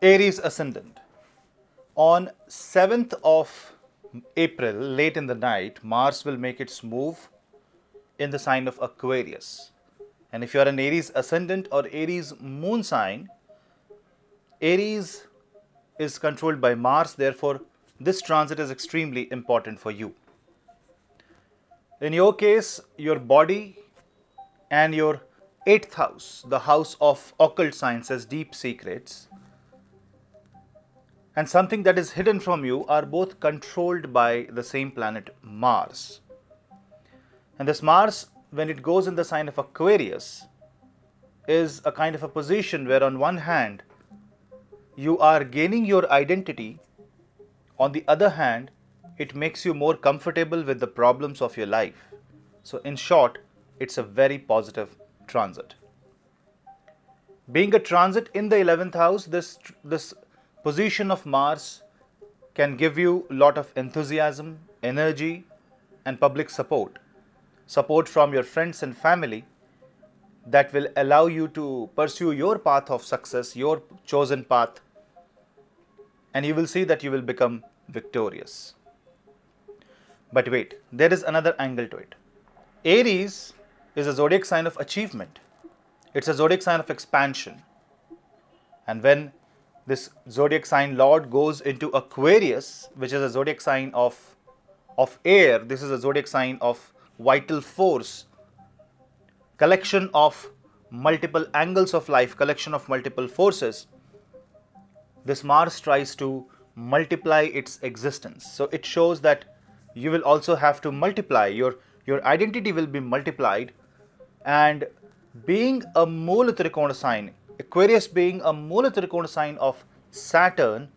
Aries Ascendant. On 7th of April, late in the night, Mars will make its move in the sign of Aquarius. And if you are an Aries Ascendant or Aries Moon sign, Aries is controlled by Mars, therefore, this transit is extremely important for you. In your case, your body and your 8th house, the house of occult sciences, deep secrets, and something that is hidden from you are both controlled by the same planet Mars. And this Mars, when it goes in the sign of Aquarius, is a kind of a position where on one hand you are gaining your identity, on the other hand it makes you more comfortable with the problems of your life. So in short, it's a very positive transit. Being a transit in the 11th house, this position of Mars can give you a lot of enthusiasm, energy, and public support. Support from your friends and family that will allow you to pursue your path of success, your chosen path, and you will see that you will become victorious. But wait, there is another angle to it. Aries is a zodiac sign of achievement. It's a zodiac sign of expansion. And when this zodiac sign lord goes into Aquarius, which is a zodiac sign of air, this is a zodiac sign of vital force, collection of multiple angles of life, collection of multiple forces. This Mars tries to multiply its existence. So it shows that you will also have to multiply, your identity will be multiplied. And being a Mula Trikona sign, Aquarius being a Mula Trikona sign of Saturn,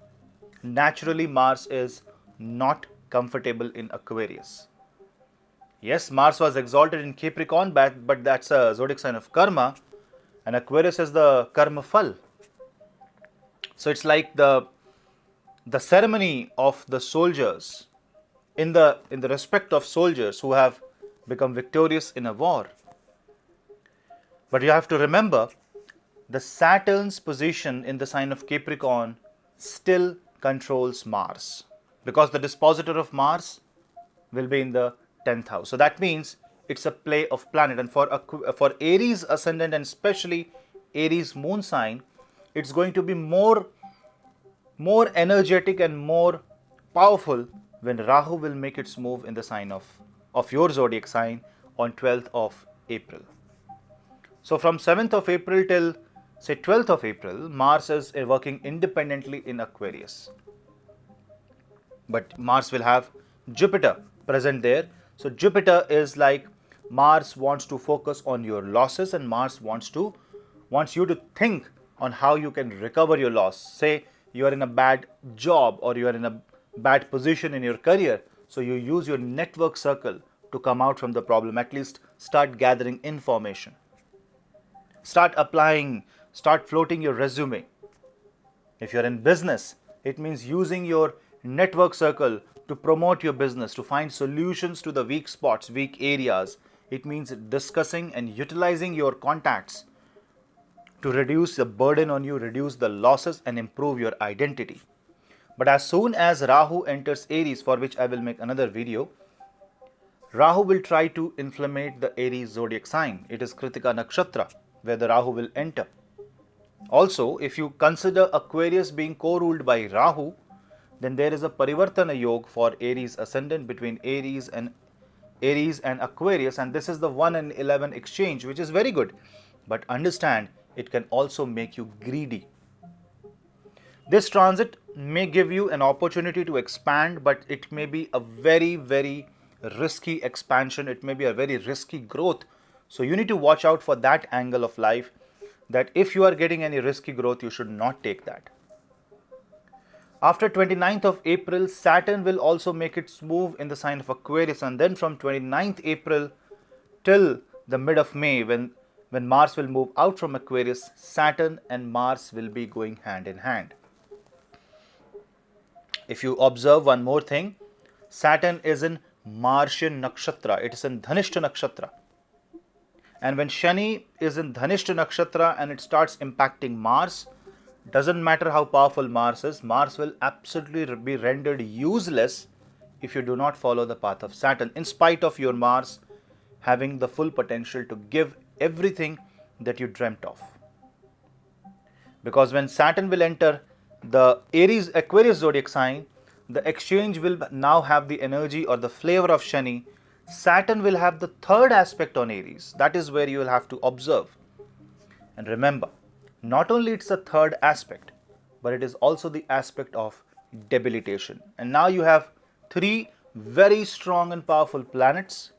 naturally Mars is not comfortable in Aquarius. Yes, Mars was exalted in Capricorn, but that's a zodiac sign of karma, and Aquarius is the karma phal. So it's like the ceremony of the soldiers, in the respect of soldiers who have become victorious in a war. But you have to remember, the Saturn's position in the sign of Capricorn still controls Mars, because the dispositor of Mars will be in the 10th house. So that means it's a play of planet. And for Aries Ascendant and especially Aries Moon sign, it's going to be more energetic and more powerful when Rahu will make its move in the sign of your zodiac sign on 12th of April. So from 7th of April till say 12th of April, Mars is working independently in Aquarius. But Mars will have Jupiter present there. So Jupiter is like Mars wants to focus on your losses, and Mars wants you to think on how you can recover your loss. Say you are in a bad job or you are in a bad position in your career. So you use your network circle to come out from the problem. At least start gathering information. Start applying, start floating your resume. If you're in business, it means using your network circle to promote your business, to find solutions to the weak spots, weak areas. It means discussing and utilizing your contacts to reduce the burden on you, reduce the losses, and improve your identity. But as soon as Rahu enters Aries, for which I will make another video, Rahu will try to inflammate the Aries zodiac sign. It is Kritika Nakshatra, where the Rahu will enter. Also, if you consider Aquarius being co-ruled by Rahu, then there is a Parivartana Yoga for Aries Ascendant between Aries and Aquarius, and this is the 1 and 11 exchange, which is very good. But understand, it can also make you greedy. This transit may give you an opportunity to expand, but it may be a very, very risky expansion. It may be a very risky growth. So you need to watch out for that angle of life, that if you are getting any risky growth, you should not take that. After 29th of April, Saturn will also make its move in the sign of Aquarius, and then from 29th April till the mid of May, when Mars will move out from Aquarius, Saturn and Mars will be going hand in hand. If you observe one more thing, Saturn is in Martian Nakshatra, it is in Dhanishta Nakshatra. And when Shani is in Dhanishta Nakshatra and it starts impacting Mars, doesn't matter how powerful Mars is, Mars will absolutely be rendered useless if you do not follow the path of Saturn, in spite of your Mars having the full potential to give everything that you dreamt of. Because when Saturn will enter the Aries Aquarius zodiac sign, the exchange will now have the energy or the flavor of Shani. Saturn will have the third aspect on Aries. That is where you will have to observe. And remember, not only it's the third aspect, but it is also the aspect of debilitation. And now you have three very strong and powerful planets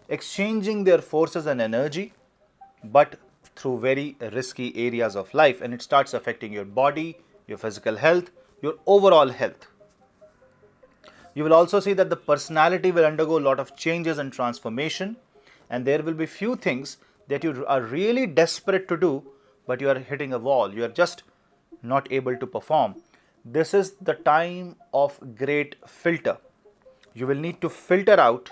exchanging their forces and energy, but through very risky areas of life, and it starts affecting your body, your physical health, your overall health. You will also see that the personality will undergo a lot of changes and transformation, and there will be few things that you are really desperate to do, but you are hitting a wall. You are just not able to perform. This is the time of great filter. You will need to filter out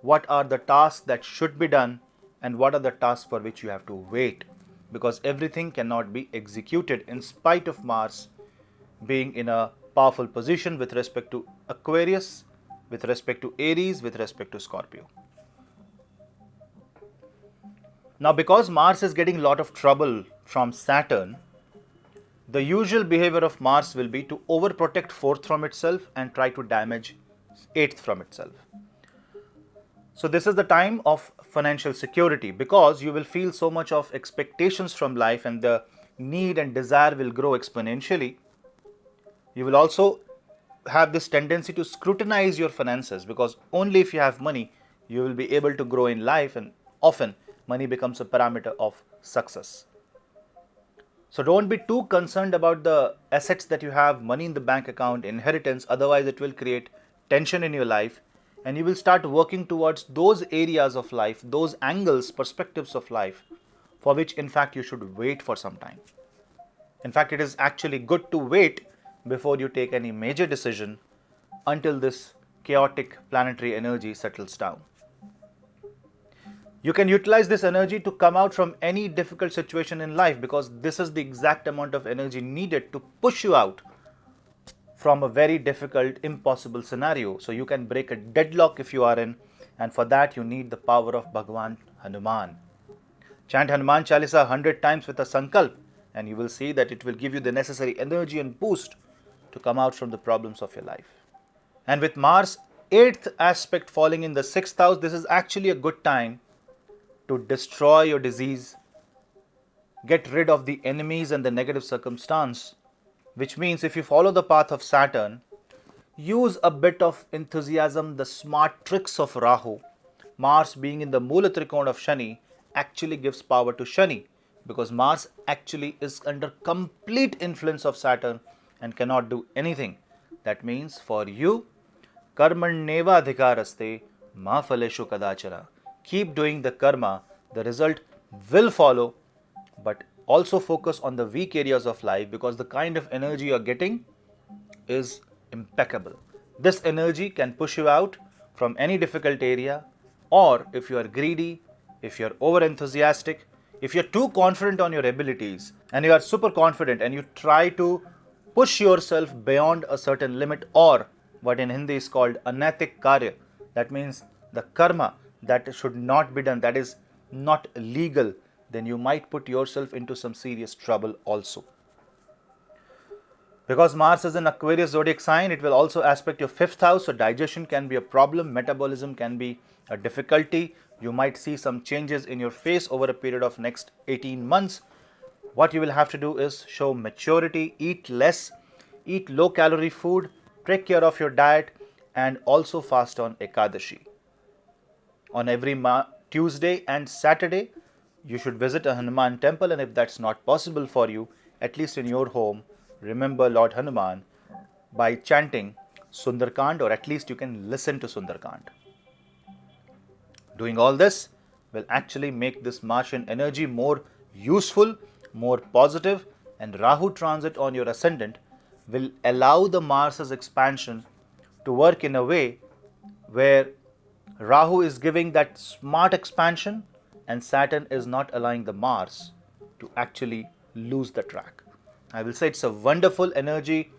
what are the tasks that should be done and what are the tasks for which you have to wait, because everything cannot be executed in spite of Mars being in a powerful position with respect to Aquarius, with respect to Aries, with respect to Scorpio. Now, because Mars is getting a lot of trouble from Saturn, the usual behavior of Mars will be to overprotect 4th from itself and try to damage 8th from itself. So this is the time of financial security, because you will feel so much of expectations from life and the need and desire will grow exponentially. You will also have this tendency to scrutinize your finances, because only if you have money, you will be able to grow in life, and often money becomes a parameter of success. So don't be too concerned about the assets that you have, money in the bank account, inheritance, otherwise it will create tension in your life, and you will start working towards those areas of life, those angles, perspectives of life, for which in fact you should wait for some time. In fact, it is actually good to wait before you take any major decision until this chaotic planetary energy settles down. You can utilize this energy to come out from any difficult situation in life, because this is the exact amount of energy needed to push you out from a very difficult, impossible scenario. So you can break a deadlock if you are in, and for that you need the power of Bhagwan Hanuman. Chant Hanuman Chalisa 100 times with a sankalp, and you will see that it will give you the necessary energy and boost to come out from the problems of your life. And with Mars 8th aspect falling in the 6th house, this is actually a good time to destroy your disease, get rid of the enemies and the negative circumstance, which means if you follow the path of Saturn, use a bit of enthusiasm, the smart tricks of Rahu. Mars being in the Mula Trikona of Shani actually gives power to Shani, because Mars actually is under complete influence of Saturn and cannot do anything. That means for you, karmanneva adhikaraste ma phaleshu kadachana. Keep doing the karma, the result will follow, but also focus on the weak areas of life, because the kind of energy you are getting is impeccable. This energy can push you out from any difficult area, or if you are greedy, if you are over enthusiastic, if you are too confident on your abilities and you are super confident and you try to push yourself beyond a certain limit, or what in Hindi is called anaitik karya, that means the karma that should not be done, that is not legal, then you might put yourself into some serious trouble also. Because Mars is an Aquarius zodiac sign, it will also aspect your 5th house, so digestion can be a problem, metabolism can be a difficulty. You might see some changes in your face over a period of next 18 months. What you will have to do is show maturity, eat less, eat low calorie food, take care of your diet, and also fast on Ekadashi. On every Tuesday and Saturday, you should visit a Hanuman temple, and if that's not possible for you, at least in your home, remember Lord Hanuman by chanting Sundarkand, or at least you can listen to Sundarkand. Doing all this will actually make this Martian energy more useful, more positive, and Rahu transit on your ascendant will allow the Mars's expansion to work in a way where Rahu is giving that smart expansion and Saturn is not allowing the Mars to actually lose the track. I will say it's a wonderful energy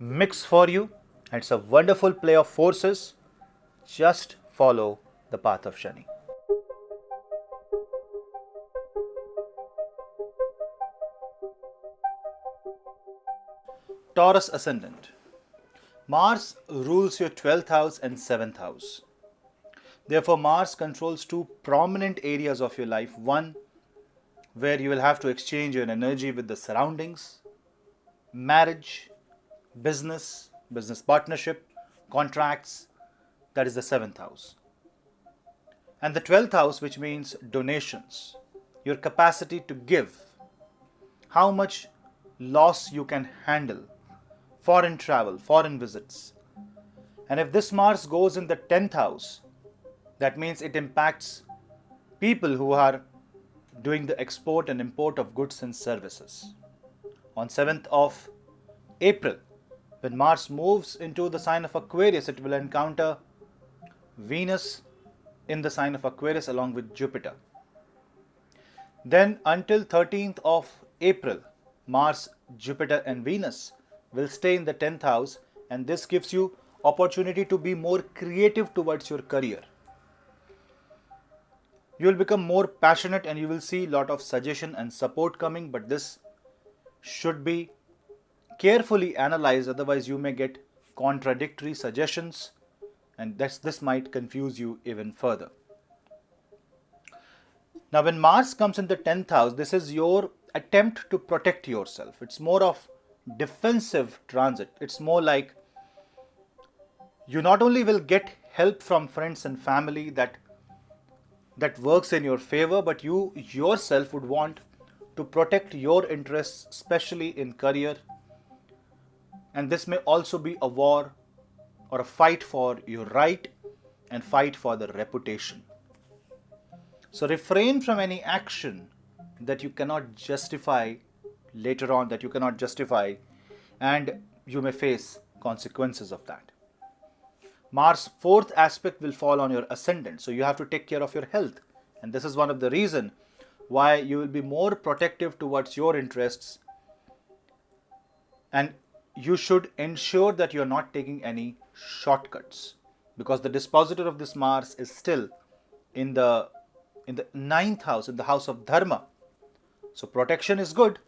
mix for you. It's a wonderful play of forces. Just follow the path of Shani. Taurus Ascendant. Mars rules your 12th house and 7th house. Therefore, Mars controls two prominent areas of your life. One, where you will have to exchange your energy with the surroundings, marriage, business partnership, contracts, that is the 7th house. And the 12th house, which means donations, your capacity to give, how much loss you can handle, foreign travel, foreign visits. And if this Mars goes in the 10th house, that means it impacts people who are doing the export and import of goods and services. On 7th of April, when Mars moves into the sign of Aquarius, it will encounter Venus in the sign of Aquarius along with Jupiter. Then until 13th of April, Mars, Jupiter and Venus will stay in the 10th house, and this gives you opportunity to be more creative towards your career. You will become more passionate and you will see a lot of suggestion and support coming, but this should be carefully analyzed, otherwise you may get contradictory suggestions and this might confuse you even further. Now when Mars comes in the 10th house, this is your attempt to protect yourself. It's more of defensive transit. It's more like you not only will get help from friends and family that works in your favor, but you yourself would want to protect your interests, especially in career. And this may also be a war or a fight for your right and fight for the reputation. So refrain from any action that you cannot justify later on, and you may face consequences of that. Mars' 4th aspect will fall on your ascendant, so you have to take care of your health, and this is one of the reasons why you will be more protective towards your interests, and you should ensure that you are not taking any shortcuts, because the dispositor of this Mars is still in the 9th house, in the house of Dharma. So protection is good,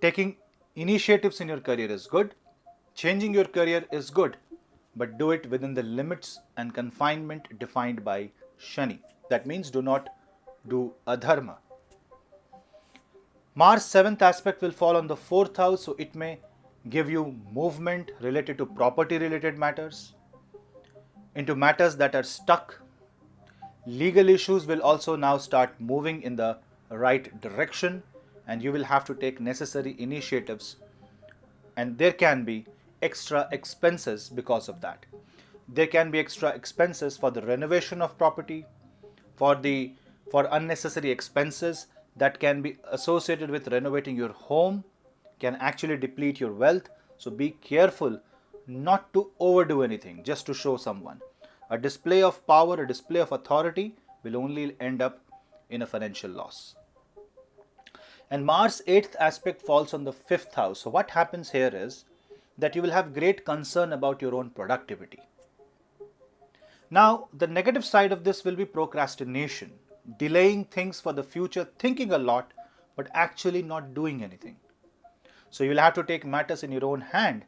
taking initiatives in your career is good, changing your career is good, but do it within the limits and confinement defined by Shani. That means do not do adharma. Mars' 7th aspect will fall on the 4th house, so it may give you movement related to property related matters, into matters that are stuck. Legal issues will also now start moving in the right direction, and you will have to take necessary initiatives, and there can be extra expenses because of that. There can be extra expenses for the renovation of property, for unnecessary expenses that can be associated with renovating your home, can actually deplete your wealth. So be careful not to overdo anything just to show someone. A display of power, a display of authority will only end up in a financial loss. And Mars' 8th aspect falls on the 5th house. So what happens here is that you will have great concern about your own productivity. Now, the negative side of this will be procrastination, delaying things for the future, thinking a lot, but actually not doing anything. So you will have to take matters in your own hand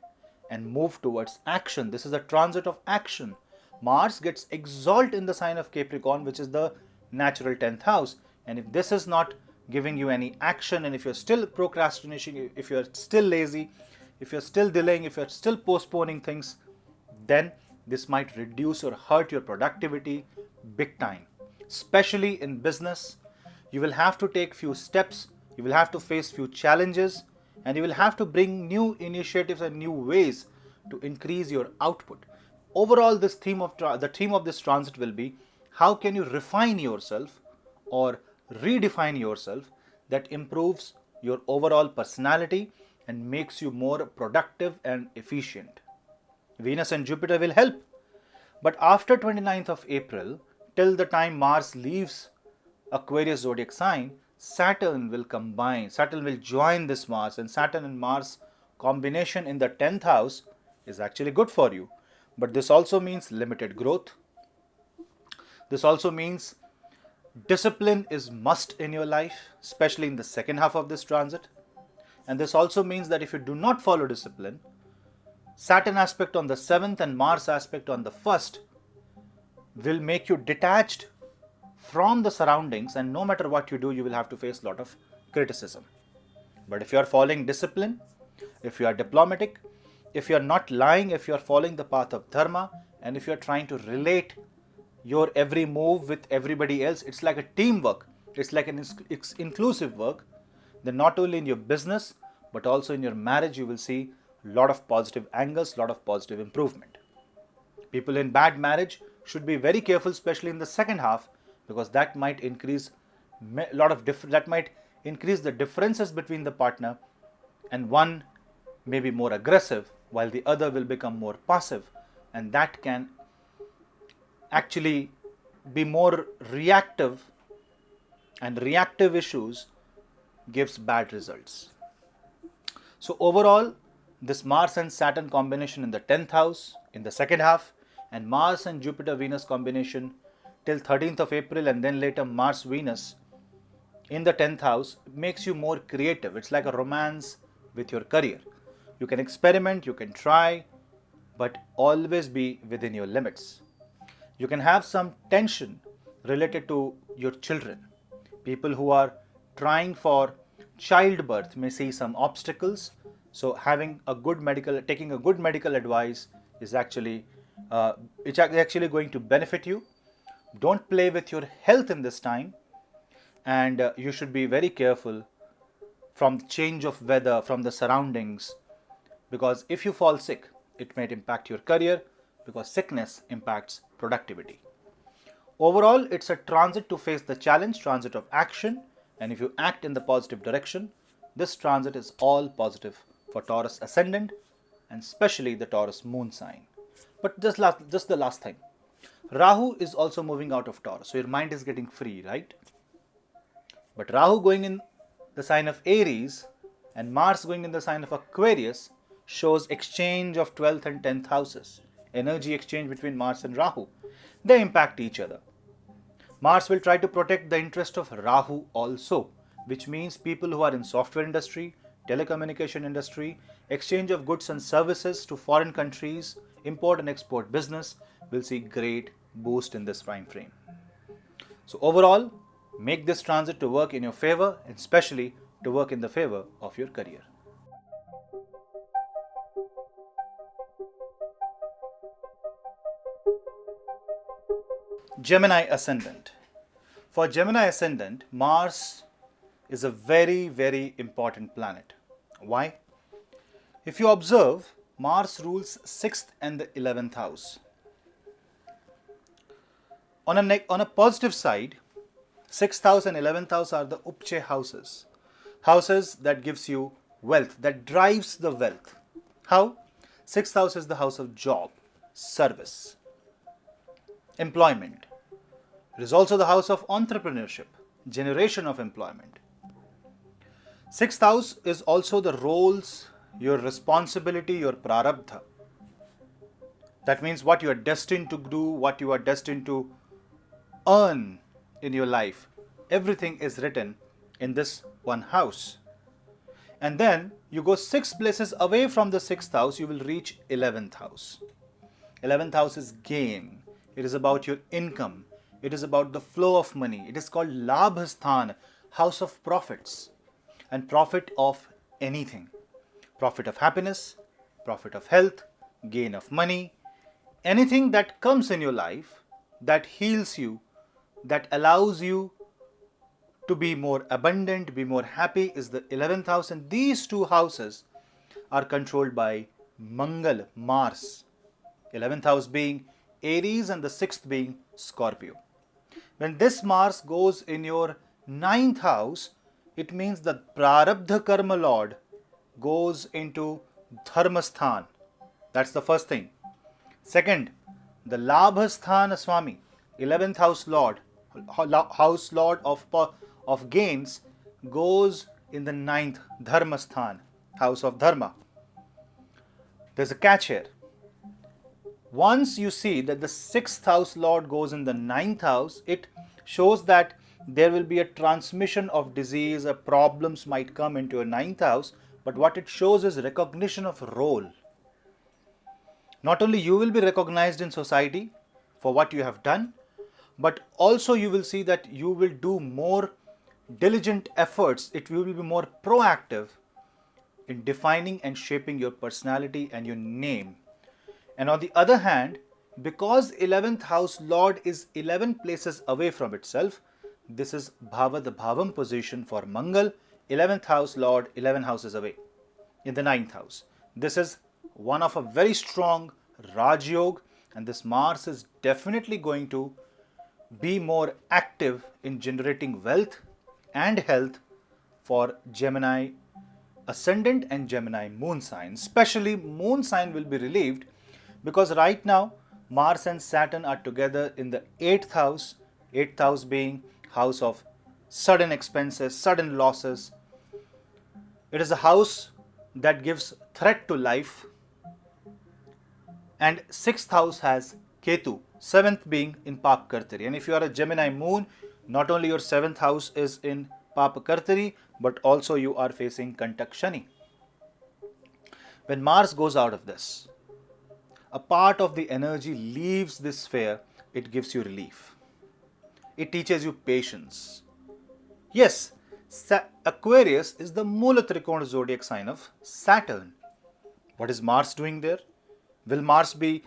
and move towards action. This is a transit of action. Mars gets exalted in the sign of Capricorn, which is the natural 10th house. And if this is not giving you any action, and if you're still procrastinating, if you're still lazy, if you're still delaying, if you're still postponing things, then this might reduce or hurt your productivity big time. Especially in business, you will have to take few steps, you will have to face few challenges, and you will have to bring new initiatives and new ways to increase your output. Overall, the theme of this transit will be how can you refine yourself or redefine yourself that improves your overall personality and makes you more productive and efficient. Venus and Jupiter will help. But after 29th of April, till the time Mars leaves Aquarius zodiac sign, Saturn will join this Mars, and Saturn and Mars combination in the 10th house is actually good for you. But this also means limited growth. This also means discipline is must in your life, especially in the second half of this transit. And this also means that if you do not follow discipline, Saturn aspect on the 7th and Mars aspect on the 1st will make you detached from the surroundings, and no matter what you do, you will have to face a lot of criticism. But if you are following discipline, if you are diplomatic, if you are not lying, if you are following the path of dharma, and if you are trying to relate your every move with everybody else, it's like a teamwork, it's like an inclusive work, then not only in your business, but also in your marriage, you will see a lot of positive angles, a lot of positive improvement. People in bad marriage should be very careful, especially in the second half, because that might increase the differences between the partner, and one may be more aggressive while the other will become more passive, and that can actually be more reactive, and reactive issues gives bad results. So overall, this Mars and Saturn combination in the 10th house in the second half, and Mars and Jupiter Venus combination till 13th of April, and then later Mars Venus in the 10th house makes you more creative. It's like a romance with your career. You can experiment, you can try, but always be within your limits. You can have some tension related to your children. People who are trying for childbirth may see some obstacles. So taking a good medical advice is actually going to benefit you. Don't play with your health in this time, and you should be very careful from the change of weather, from the surroundings, because if you fall sick, it might impact your career, because sickness impacts productivity. Overall, it's a transit to face the challenge, transit of action, and if you act in the positive direction, this transit is all positive for Taurus Ascendant and especially the Taurus Moon sign. But just the last thing, Rahu is also moving out of Taurus, so your mind is getting free, right? But Rahu going in the sign of Aries and Mars going in the sign of Aquarius shows exchange of 12th and 10th houses, energy exchange between Mars and Rahu. They impact each other. Mars will try to protect the interest of Rahu also, which means people who are in software industry, telecommunication industry, exchange of goods and services to foreign countries, import and export business will see great boost in this time frame. So overall, make this transit to work in your favor, and especially to work in the favor of your career. Gemini Ascendant. For Gemini Ascendant, Mars is a very, very important planet. Why? If you observe, Mars rules 6th and the 11th house. On a positive side, 6th house and 11th house are the Upche houses. Houses that gives you wealth, that drives the wealth. How? 6th house is the house of job, service, employment. It is also the house of entrepreneurship, generation of employment. 6th house is also the roles, your responsibility, your prarabdha. That means what you are destined to do, what you are destined to earn in your life. Everything is written in this one house. And then you go 6 places away from the 6th house, you will reach 11th house. 11th house is gain. It is about your income. It is about the flow of money. It is called Labhasthan, house of profits, and profit of anything. Profit of happiness, profit of health, gain of money, anything that comes in your life that heals you, that allows you to be more abundant, be more happy, is the 11th house. And these two houses are controlled by Mangal, Mars. 11th house being Aries and the 6th being Scorpio. When this Mars goes in your 9th house, it means the Prarabdha Karma Lord goes into Dharmasthan. That's the first thing. Second, the Labhasthana Swami, 11th house lord, house lord of gains, goes in the ninth Dharmasthan, house of Dharma. There's a catch here. Once you see that the 6th house lord goes in the ninth house, it shows that there will be a transmission of disease, problems might come into a ninth house, but what it shows is recognition of role. Not only you will be recognized in society for what you have done, but also you will see that you will do more diligent efforts. It will be more proactive in defining and shaping your personality and your name. And on the other hand, because 11th house lord is 11 places away from itself, this is Bhava, the Bhavam position for Mangal. 11th house lord, 11 houses away in the ninth house. This is one of a very strong Raj Yoga, and this Mars is definitely going to be more active in generating wealth and health for Gemini Ascendant and Gemini Moon sign. Especially Moon sign will be relieved because right now Mars and Saturn are together in the 8th house, 8th house being house of sudden expenses, sudden losses. It is a house that gives threat to life. And 6th house has Ketu, 7th being in Papakartari. And if you are a Gemini Moon, not only your 7th house is in Papakartari, but also you are facing Kantak Shani. When Mars goes out of this, a part of the energy leaves this sphere, it gives you relief. It teaches you patience. Yes, Aquarius is the Mula Trikona zodiac sign of Saturn. What is Mars doing there? Will Mars be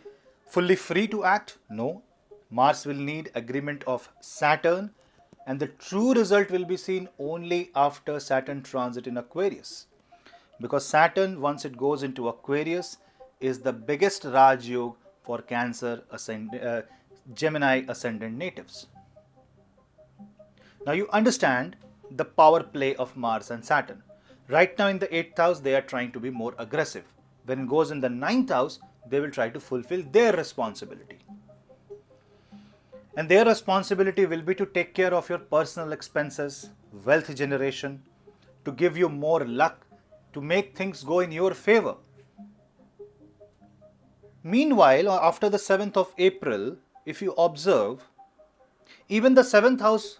fully free to act? No. Mars will need agreement of Saturn, and the true result will be seen only after Saturn transit in Aquarius. Because Saturn, once it goes into Aquarius, is the biggest Raj Yoga for Cancer, Gemini Ascendant natives. Now you understand the power play of Mars and Saturn. Right now in the 8th house, they are trying to be more aggressive. When it goes in the 9th house, they will try to fulfill their responsibility. And their responsibility will be to take care of your personal expenses, wealth generation, to give you more luck, to make things go in your favor. Meanwhile, after the 7th of April, if you observe, even the 7th house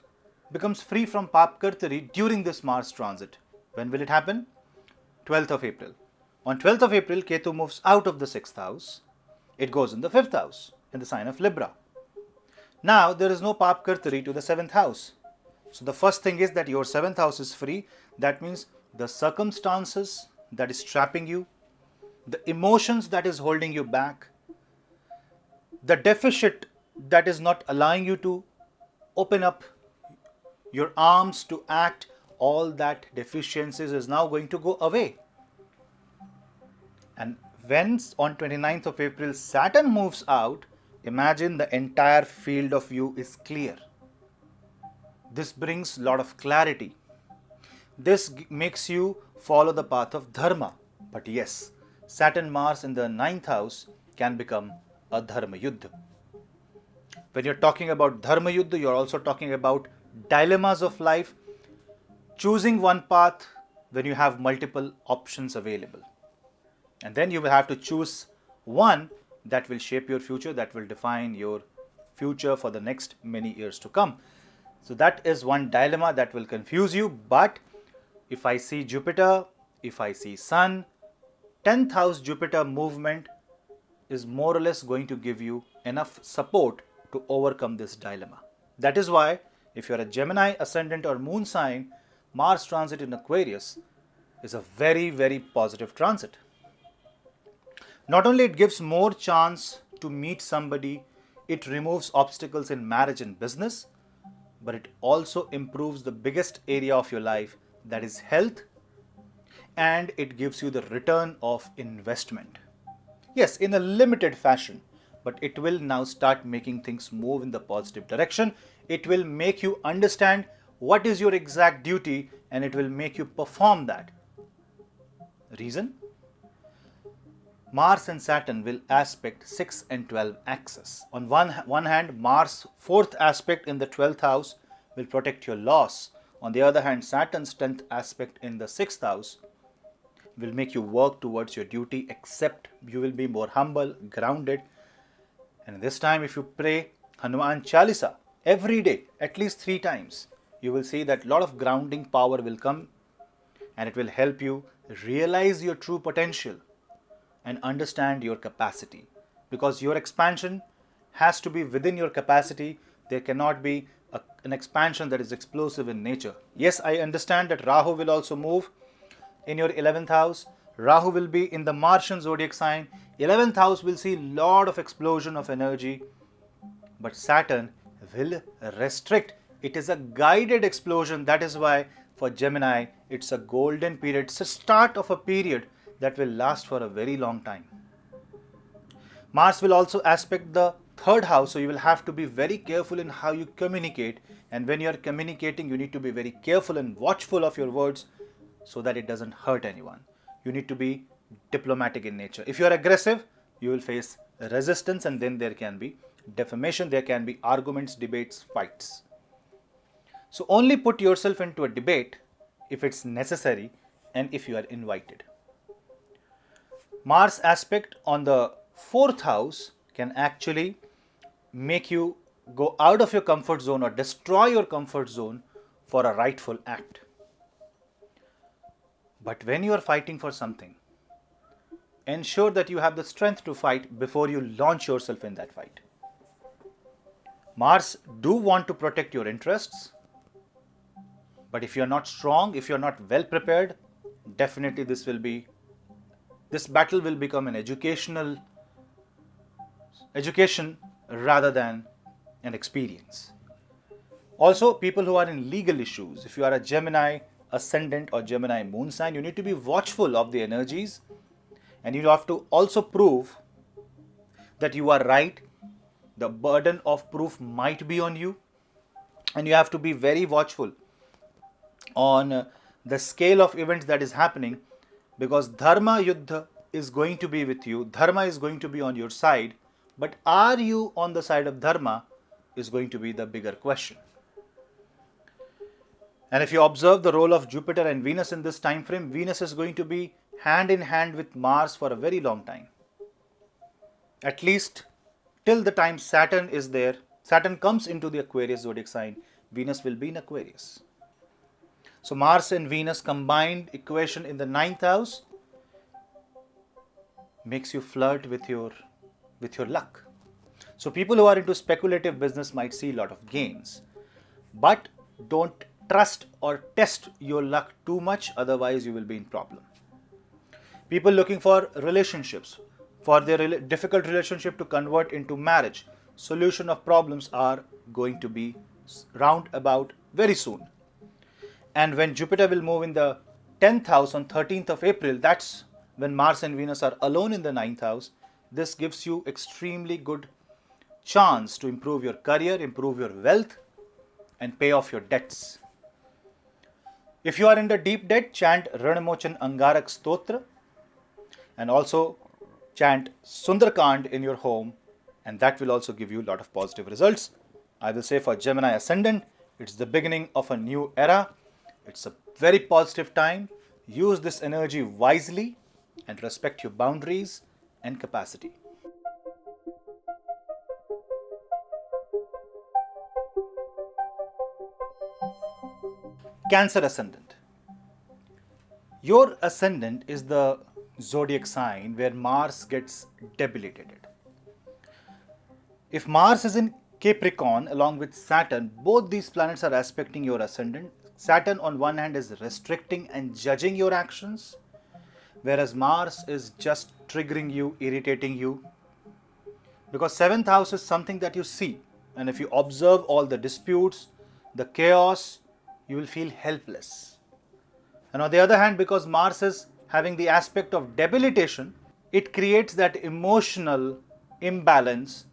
becomes free from Papakartari during this Mars transit. When will it happen? 12th of April. On 12th of April, Ketu moves out of the 6th house. It goes in the 5th house, in the sign of Libra. Now, there is no Papakartari to the 7th house. So, the first thing is that your 7th house is free. That means the circumstances that is trapping you, the emotions that is holding you back, the deficit that is not allowing you to open up your arms to act, all that deficiencies is now going to go away. And when on 29th of April Saturn moves out, imagine the entire field of view is clear. This brings a lot of clarity. This makes you follow the path of Dharma. But yes, Saturn Mars in the 9th house can become a Dharma Yuddha. When you're talking about Dharma Yuddha, you're also talking about dilemmas of life, choosing one path when you have multiple options available. And then you will have to choose one that will shape your future, that will define your future for the next many years to come. So that is one dilemma that will confuse you. But if I see Jupiter, if I see Sun, 10th house Jupiter movement is more or less going to give you enough support to overcome this dilemma. That is why if you are a Gemini Ascendant or Moon sign, Mars transit in Aquarius is a very, very positive transit. Not only it gives more chance to meet somebody, it removes obstacles in marriage and business, but it also improves the biggest area of your life, that is health, and it gives you the return of investment. Yes, in a limited fashion, but it will now start making things move in the positive direction. It will make you understand what is your exact duty and it will make you perform that. Reason? Mars and Saturn will aspect 6 and 12 axis. On one hand, Mars' fourth aspect in the 12th house will protect your loss. On the other hand, Saturn's 10th aspect in the 6th house will make you work towards your duty, except you will be more humble, grounded. And this time, if you pray Hanuman Chalisa every day, at least 3 times, you will see that a lot of grounding power will come, and it will help you realize your true potential and understand your capacity. Because your expansion has to be within your capacity. There cannot be an expansion that is explosive in nature. Yes, I understand that Rahu will also move in your 11th house. Rahu will be in the Martian zodiac sign. 11th house will see lot of explosion of energy. But Saturn will restrict. It is a guided explosion. That is why for Gemini, it's a golden period. It's a start of a period that will last for a very long time. Mars will also aspect the 3rd house, so you will have to be very careful in how you communicate. And when you are communicating, you need to be very careful and watchful of your words so that it doesn't hurt anyone. You need to be diplomatic in nature. If you are aggressive, you will face resistance, and then there can be defamation, there can be arguments, debates, fights. So only put yourself into a debate if it's necessary and if you are invited. Mars aspect on the 4th house can actually make you go out of your comfort zone or destroy your comfort zone for a rightful act. But when you are fighting for something, ensure that you have the strength to fight before you launch yourself in that fight. Mars do want to protect your interests, but if you are not strong, if you are not well prepared, definitely this battle will become an education rather than an experience. Also, people who are in legal issues, if you are a Gemini Ascendant or Gemini Moon sign, you need to be watchful of the energies, and you have to also prove that you are right. The burden of proof might be on you, and you have to be very watchful on the scale of events that is happening, because Dharma Yuddha is going to be with you. Dharma is going to be on your side, but are you on the side of Dharma is going to be the bigger question. And if you observe the role of Jupiter and Venus in this time frame, Venus is going to be hand in hand with Mars for a very long time. At least till the time Saturn is there, Saturn comes into the Aquarius zodiac sign, Venus will be in Aquarius. So Mars and Venus combined equation in the 9th house makes you flirt with your luck. So people who are into speculative business might see a lot of gains, but don't trust or test your luck too much, otherwise you will be in problem. People looking for relationships, for their difficult relationship to convert into marriage, solution of problems are going to be round about very soon. And when Jupiter will move in the 10th house on 13th of April, that's when Mars and Venus are alone in the 9th house. This gives you extremely good chance to improve your career, improve your wealth, and pay off your debts. If you are in the deep debt, chant Ranamochan Angarak Stotra, and also chant Sundarkand in your home, and that will also give you a lot of positive results. I will say for Gemini Ascendant, it's the beginning of a new era. It's a very positive time. Use this energy wisely and respect your boundaries and capacity. Cancer Ascendant. Your ascendant is the zodiac sign where Mars gets debilitated. If Mars is in Capricorn along with Saturn, both these planets are aspecting your ascendant. Saturn on one hand is restricting and judging your actions, whereas Mars is just triggering you, irritating you. Because 7th house is something that you see, and if you observe all the disputes, the chaos, you will feel helpless. And on the other hand, because Mars is having the aspect of debilitation, it creates that emotional imbalance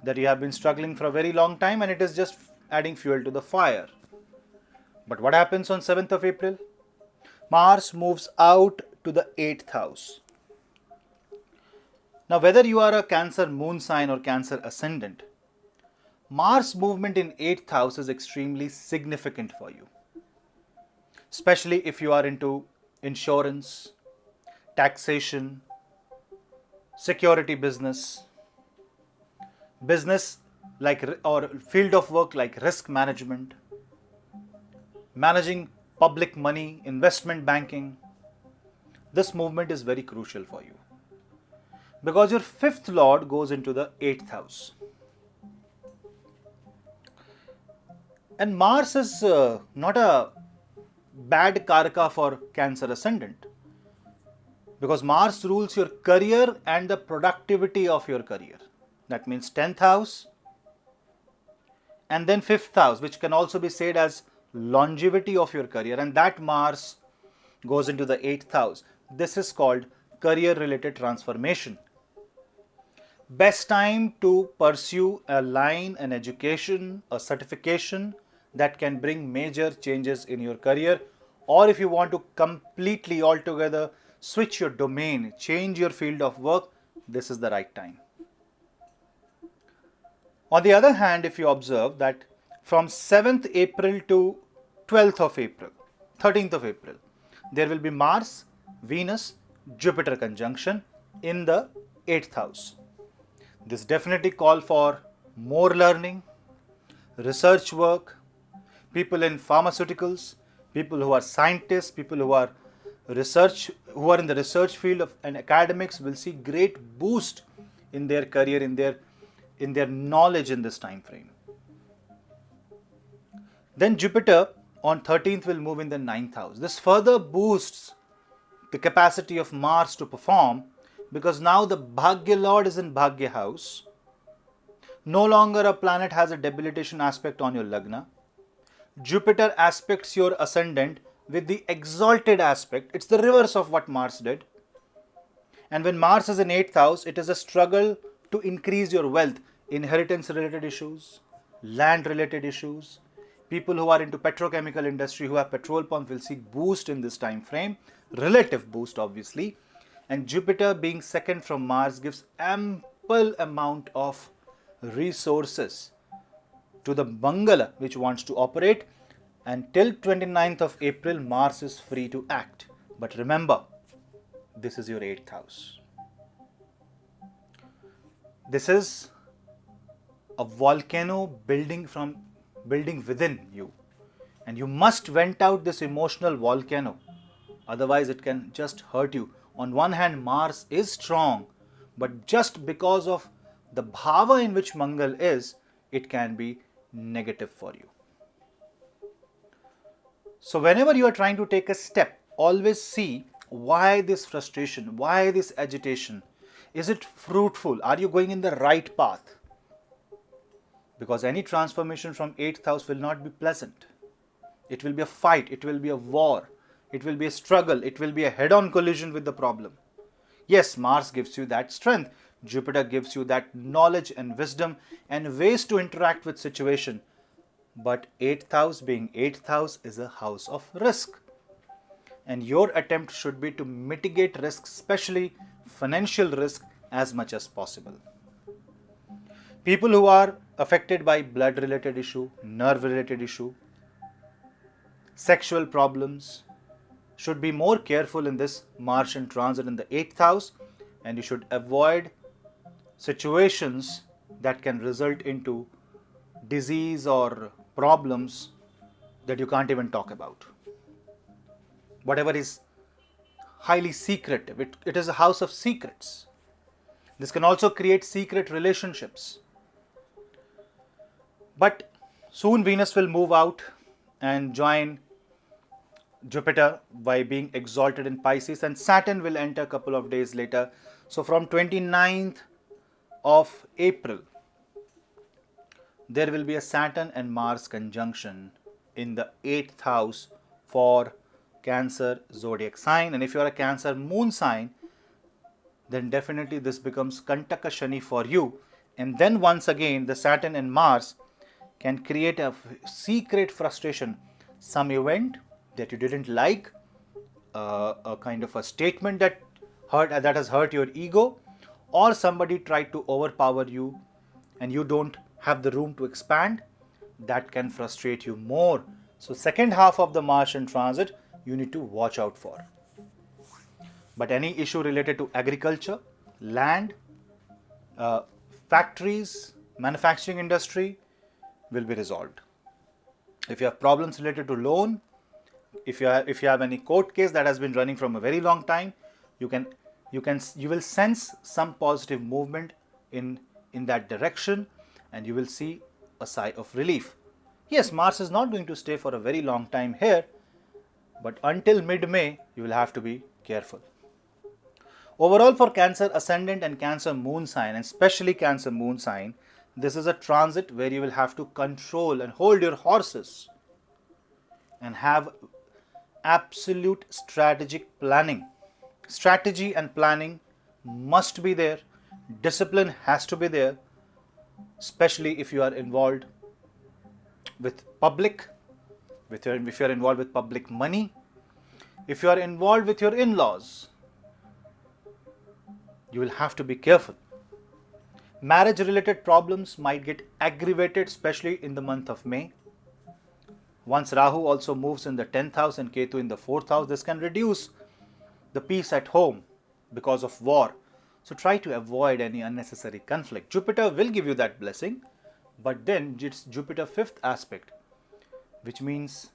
that you have been struggling for a very long time, and it is just adding fuel to the fire. But what happens on 7th of April? Mars moves out to the 8th house. Now, whether you are a Cancer moon sign or Cancer ascendant, Mars movement in 8th house is extremely significant for you, especially if you are into insurance, taxation, security business like or field of work like risk management, managing public money, investment banking. This movement is very crucial for you because your 5th lord goes into the 8th house. And Mars is not a bad karaka for Cancer ascendant, because Mars rules your career and the productivity of your career. That means 10th house and then 5th house, which can also be said as longevity of your career, and that Mars goes into the 8th house. This is called career related transformation. Best time to pursue a line, an education, a certification that can bring major changes in your career, or if you want to completely altogether switch your domain, change your field of work, this is the right time. On the other hand, if you observe that from 7th April to 12th of April, 13th of April, there will be Mars, Venus, Jupiter conjunction in the 8th house. This definitely call for more learning, research work, people in pharmaceuticals, people who are scientists, people who are in the research field of and academics will see great boost in their career, in their knowledge in this time frame. Then Jupiter on 13th will move in the 9th house. This further boosts the capacity of Mars to perform, because now the Bhagya Lord is in Bhagya house. No longer a planet has a debilitation aspect on your Lagna. Jupiter aspects your ascendant with the exalted aspect. It's the reverse of what Mars did. And when Mars is in 8th house, it is a struggle to increase your wealth, inheritance related issues, land related issues. People who are into petrochemical industry, who have petrol pump, will see boost in this time frame, relative boost obviously. And Jupiter being second from Mars gives ample amount of resources to the Mangala which wants to operate, and till 29th of April Mars is free to act. But remember, this is your 8th house. This is a volcano building within you, and you must vent out this emotional volcano, otherwise it can just hurt you. On one hand, Mars is strong, but just because of the bhava in which Mangal is, it can be negative for you. So whenever you are trying to take a step, always see why this frustration, why this agitation. Is it fruitful? Are you going in the right path? Because any transformation from 8th house will not be pleasant. It will be a fight, it will be a war, it will be a struggle, it will be a head-on collision with the problem. Yes, Mars gives you that strength. Jupiter gives you that knowledge and wisdom and ways to interact with situation. But 8th house being 8th house is a house of risk. And your attempt should be to mitigate risk, especially financial risk, as much as possible. People who are affected by blood related issue, nerve related issue, sexual problems, should be more careful in this Martian transit in the 8th house, and you should avoid situations that can result into disease or problems that you can't even talk about. Whatever is highly secretive, it is a house of secrets. This can also create secret relationships. But soon Venus will move out and join Jupiter by being exalted in Pisces, and Saturn will enter a couple of days later. So from 29th of April, there will be a Saturn and Mars conjunction in the 8th house for Cancer zodiac sign. And if you are a Cancer moon sign, then definitely this becomes Kantaka Shani for you. And then once again, the Saturn and Mars can create a secret frustration, some event that you didn't like, a kind of a statement that has hurt your ego, or somebody tried to overpower you and you don't have the room to expand, that can frustrate you more. So second half of the Martian transit you need to watch out for. But any issue related to agriculture, land, factories, manufacturing industry will be resolved. If you have problems related to loan, if you have any court case that has been running from a very long time, you will sense some positive movement in that direction, and you will see a sigh of relief. Yes, Mars is not going to stay for a very long time here, but until mid-May you will have to be careful. Overall, for Cancer Ascendant and Cancer Moon sign, and especially Cancer Moon sign, this is a transit where you will have to control and hold your horses and have absolute strategic planning. Strategy and planning must be there. Discipline has to be there, especially if you are involved with public, if you are involved with public money, if you are involved with your in-laws. You will have to be careful. Marriage related problems might get aggravated, especially in the month of May. Once Rahu also moves in the 10th house and Ketu in the 4th house, this can reduce the peace at home because of war. So try to avoid any unnecessary conflict. Jupiter will give you that blessing, but then it's Jupiter 5th aspect, which means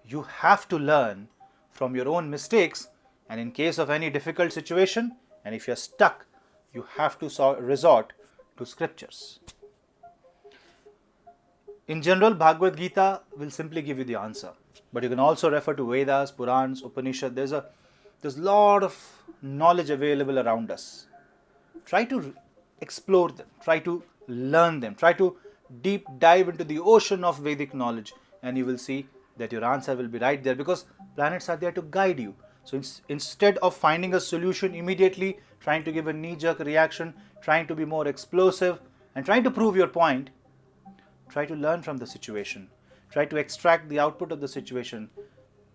you have to learn from your own mistakes, and in case of any difficult situation, and if you're stuck, you have to resort to scriptures. In general, Bhagavad Gita will simply give you the answer, but you can also refer to Vedas, Purans, Upanishad. There's a lot of knowledge available around us. Try to explore them, try to learn them, try to deep dive into the ocean of Vedic knowledge, and you will see that your answer will be right there, because planets are there to guide you. So instead of finding a solution immediately, trying to give a knee-jerk reaction, trying to be more explosive, and trying to prove your point, try to learn from the situation. Try to extract the output of the situation.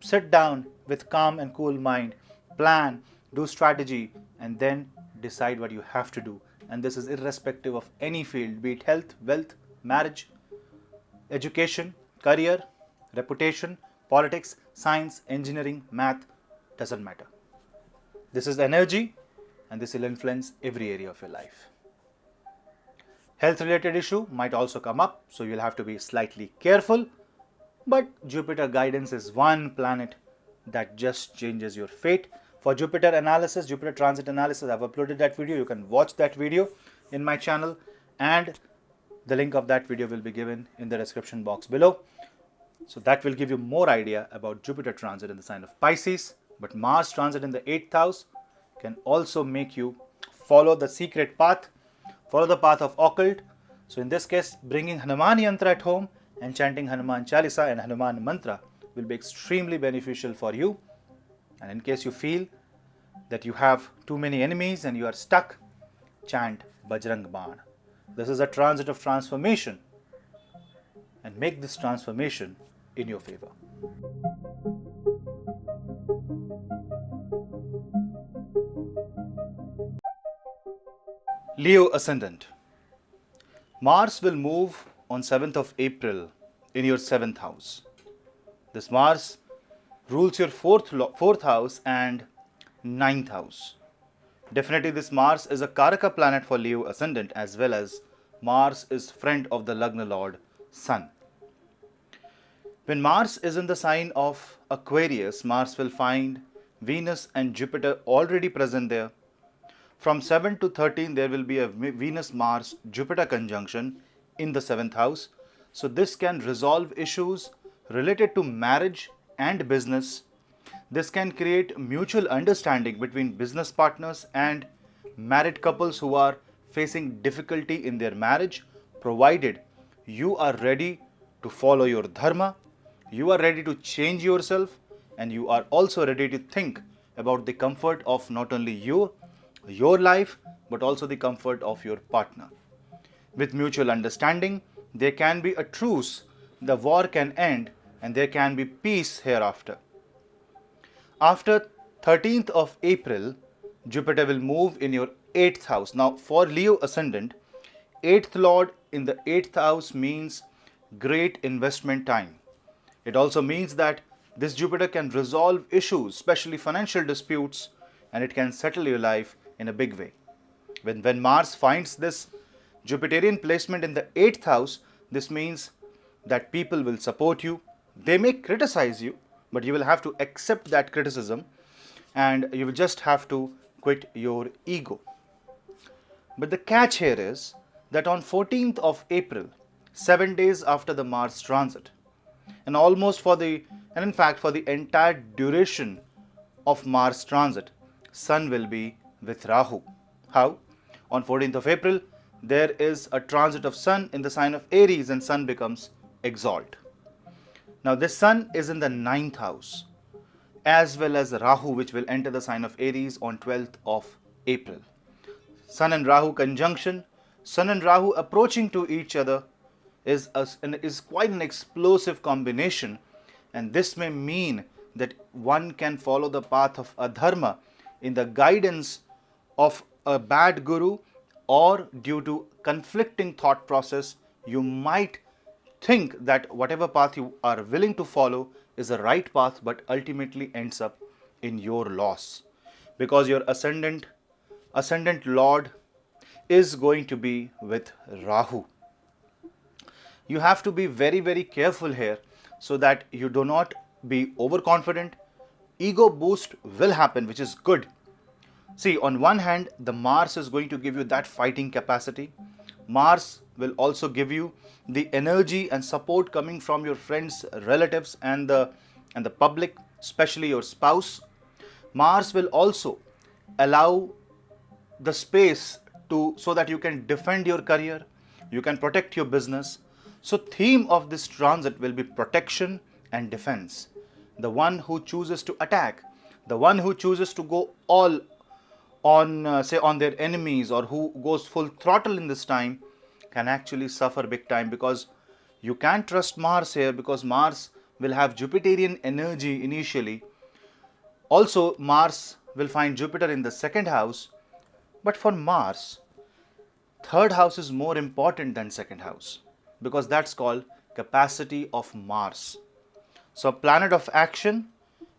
Sit down with calm and cool mind, plan, do strategy, and then decide what you have to do. And this is irrespective of any field, be it health, wealth, marriage, education, career, reputation, politics, science, engineering, math, doesn't matter. This is the energy, and this will influence every area of your life. Health related issue might also come up, so you'll have to be slightly careful. But Jupiter guidance is one planet that just changes your fate. For Jupiter analysis, Jupiter transit analysis, I've uploaded that video. You can watch that video in my channel, and the link of that video will be given in the description box below. So that will give you more idea about Jupiter transit in the sign of Pisces. But Mars transit in the 8th house can also make you follow the secret path, follow the path of occult. So in this case, bringing Hanuman Yantra at home and chanting Hanuman Chalisa and Hanuman Mantra will be extremely beneficial for you. And in case you feel that you have too many enemies and you are stuck, chant Bajrang Baan. This is a transit of transformation, and make this transformation in your favor. Leo Ascendant. Mars will move on 7th of April in your 7th house. This Mars rules your 4th house and 9th house. Definitely this Mars is a Karaka planet for Leo Ascendant, as well as Mars is friend of the Lagna Lord Sun. When Mars is in the sign of Aquarius, Mars will find Venus and Jupiter already present there. From 7 to 13, there will be a Venus-Mars-Jupiter conjunction in the 7th house. So this can resolve issues related to marriage and business. This can create mutual understanding between business partners and married couples who are facing difficulty in their marriage, provided you are ready to follow your dharma, you are ready to change yourself, and you are also ready to think about the comfort of not only your life, but also the comfort of your partner. With mutual understanding, there can be a truce, the war can end, and there can be peace hereafter. After 13th of April, Jupiter will move in your 8th house. Now, for Leo Ascendant, 8th Lord in the 8th house means great investment time. It also means that this Jupiter can resolve issues, especially financial disputes, and it can settle your life in a big way. When Mars finds this Jupiterian placement in the 8th house, this means that people will support you. They may criticize you, but you will have to accept that criticism and you will just have to quit your ego. But the catch here is that on 14th of April, 7 days after the Mars transit, and in fact for the entire duration of Mars transit, Sun will be with Rahu. How? On 14th of April, there is a transit of Sun in the sign of Aries and Sun becomes exalt. Now this Sun is in the 9th house, as well as Rahu, which will enter the sign of Aries on 12th of April. Sun and Rahu conjunction, Sun and Rahu approaching to each other is quite an explosive combination, and this may mean that one can follow the path of adharma in the guidance of a bad guru, or due to conflicting thought process, you might think that whatever path you are willing to follow is the right path, but ultimately ends up in your loss, because your ascendant lord is going to be with Rahu. You have to be very, very careful here so that you do not be overconfident. Ego boost will happen, which is good. See, on one hand, the Mars is going to give you that fighting capacity. Mars will also give you the energy and support coming from your friends, relatives, and the public, especially your spouse. Mars will also allow the space so that you can defend your career, you can protect your business. So theme of this transit will be protection and defense. The one who chooses to attack, the one who chooses to go all on their enemies, or who goes full throttle in this time, can actually suffer big time, because you can't trust Mars here, because Mars will have Jupiterian energy initially. Also, Mars will find Jupiter in the 2nd house, but for Mars, 3rd house is more important than 2nd house, because that's called capacity of Mars. So planet of action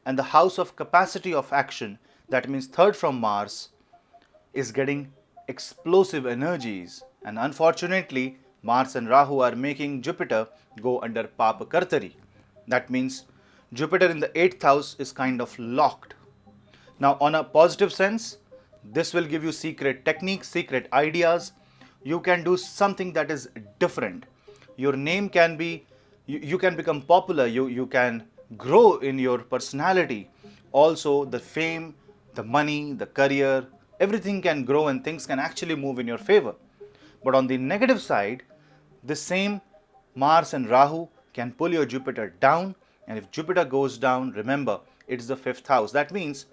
and the house of capacity of action, that means 3rd from Mars, is getting explosive energies, and unfortunately Mars and Rahu are making Jupiter go under Papa Kartari. That means Jupiter in the 8th house is kind of locked. Now, on a positive sense, this will give you secret techniques, secret ideas. You can do something that is different. Your name can be, you can become popular, you can grow in your personality. Also, the fame, the money, the career, everything can grow and things can actually move in your favor. But on the negative side, the same Mars and Rahu can pull your Jupiter down, and if Jupiter goes down, remember, it's the 5th house. That means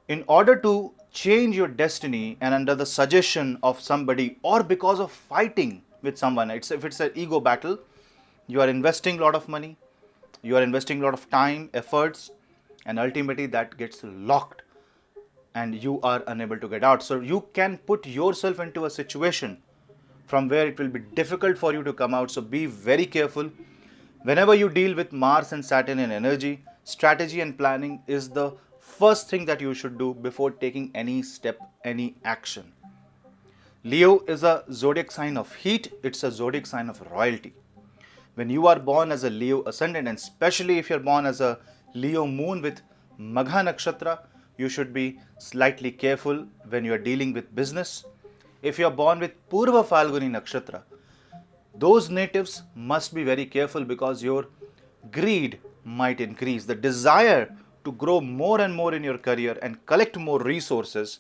in order to change your destiny, and under the suggestion of somebody, or because of fighting with someone, if it's an ego battle, you are investing a lot of money, you are investing a lot of time, efforts, and ultimately that gets locked and you are unable to get out. So you can put yourself into a situation from where it will be difficult for you to come out. So be very careful. Whenever you deal with Mars and Saturn in energy, strategy and planning is the first thing that you should do before taking any step, any action. Leo is a zodiac sign of heat. It's a zodiac sign of royalty. When you are born as a Leo ascendant, and especially if you're born as a Leo moon with Magha Nakshatra, you should be slightly careful when you are dealing with business. If you are born with Purva Falguni Nakshatra, those natives must be very careful, because your greed might increase. The desire to grow more and more in your career and collect more resources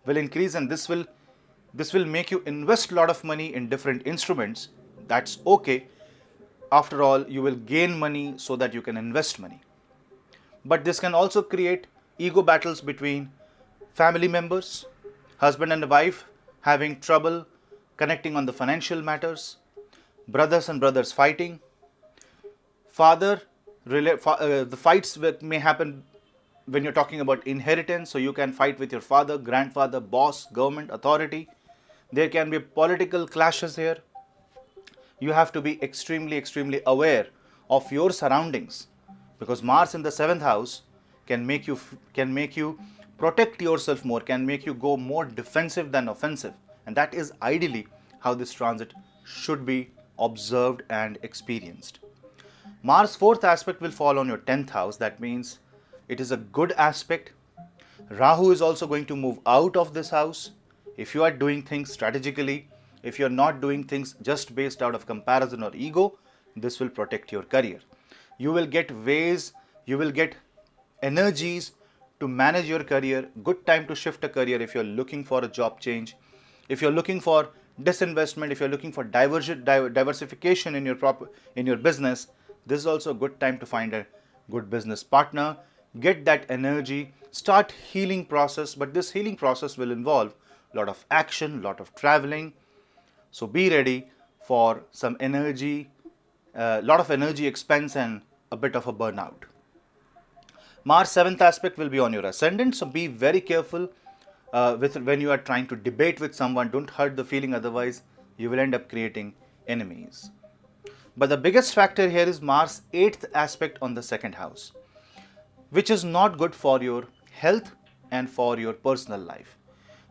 will increase, and this will make you invest a lot of money in different instruments. That's okay. After all, you will gain money so that you can invest money. But this can also create ego battles between family members, husband and wife having trouble connecting on the financial matters, brothers and brothers fighting, the fights may happen when you're talking about inheritance, so you can fight with your father, grandfather, boss, government, authority. There can be political clashes here. You have to be extremely, extremely aware of your surroundings, because Mars in the seventh house can make you protect yourself more, can make you go more defensive than offensive, and that is ideally how this transit should be observed and experienced. Mars fourth aspect will fall on your 10th house. That means it is a good aspect. Rahu is also going to move out of this house. If you are doing things strategically, if you are not doing things just based out of comparison or ego, this will protect your career. You will get ways, you will get energies to manage your career. Good time to shift a career if you're looking for a job change, if you're looking for disinvestment, if you're looking for diversification in your business. This is also a good time to find a good business partner. Get that energy, start healing process, but this healing process will involve a lot of action, lot of traveling. So be ready for some energy, a lot of energy expense and a bit of a burnout. Mars 7th aspect will be on your ascendant, so be very careful when you are trying to debate with someone. Don't hurt the feeling, otherwise you will end up creating enemies. But the biggest factor here is Mars 8th aspect on the second house, which is not good for your health and for your personal life.